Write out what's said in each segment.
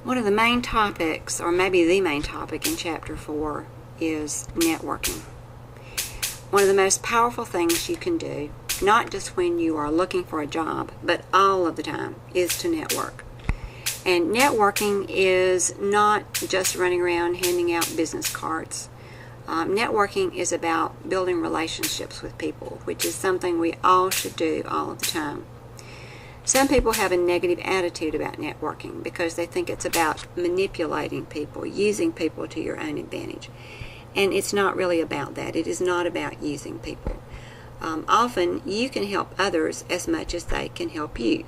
One of the main topics, or maybe the main topic in Chapter 4, is networking. One of the most powerful things you can do, not just when you are looking for a job, but all of the time, is to network. And networking is not just running around handing out business cards. Networking is about building relationships with people, which is something we all should do all of the time. Some people have a negative attitude about networking because they think it's about manipulating people, using people to your own advantage. And it's not really about that. It is not about using people. Often you can help others as much as they can help you.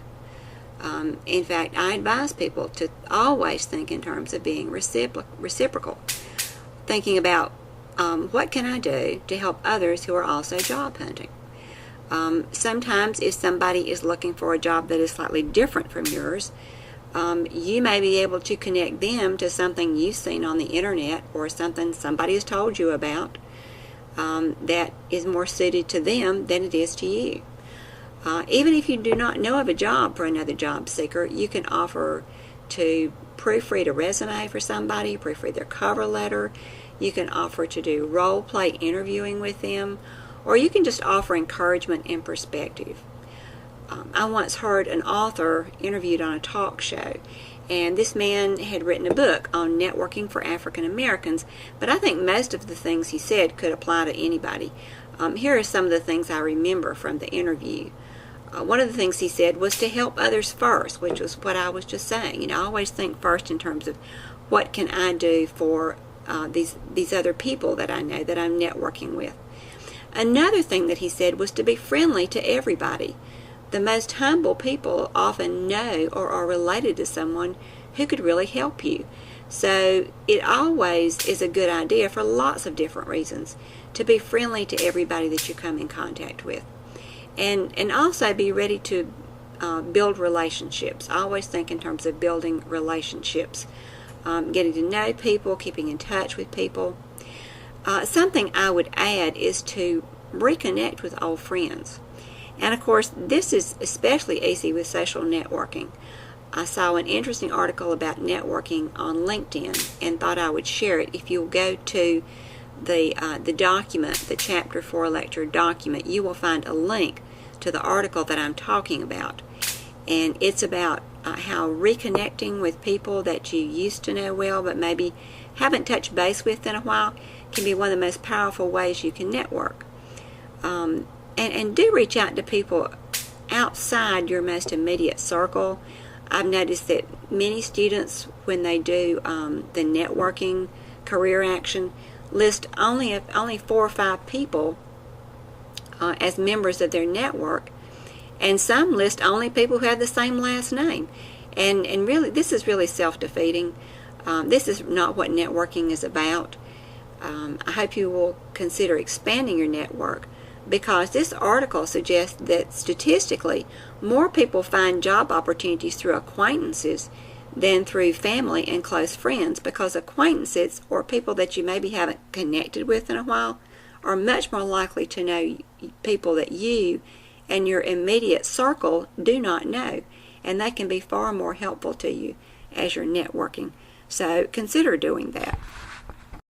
In fact, I advise people to always think in terms of being reciprocal, thinking about what can I do to help others who are also job hunting. Sometimes if somebody is looking for a job that is slightly different from yours, you may be able to connect them to something you've seen on the internet or something somebody has told you about that is more suited to them than it is to you. Even if you do not know of a job for another job seeker, you can offer to proofread a resume for somebody, proofread their cover letter. You can offer to do role play interviewing with them, or you can just offer encouragement and perspective. I once heard an author interviewed on a talk show, and this man had written a book on networking for African Americans, but I think most of the things he said could apply to anybody. Here are some of the things I remember from the interview. One of the things he said was to help others first, which was what I was just saying. I always think first in terms of what can I do for these other people that I know that I'm networking with. Another thing that he said was to be friendly to everybody. The most humble people often know or are related to someone who could really help you. So it always is a good idea for lots of different reasons to be friendly to everybody that you come in contact with. And also be ready to build relationships. I always think in terms of building relationships, getting to know people, keeping in touch with people. Something I would add is to reconnect with old friends. And of course, this is especially easy with social networking. I saw an interesting article about networking on LinkedIn and thought I would share it. If you'll go to the document, the Chapter 4 lecture document, you will find a link to the article that I'm talking about. And it's about how reconnecting with people that you used to know well but maybe haven't touched base with in a while can be one of the most powerful ways you can network. And do reach out to people outside your most immediate circle. I've noticed that many students, when they do the networking career action, list only 4 or 5 people as members of their network, and some list only people who have the same last name. And really, this is really self-defeating. This is not what networking is about. I hope you will consider expanding your network, because this article suggests that statistically more people find job opportunities through acquaintances than through family and close friends, because acquaintances, or people that you maybe haven't connected with in a while, are much more likely to know people that you and your immediate circle do not know, and they can be far more helpful to you as you're networking. So consider doing that.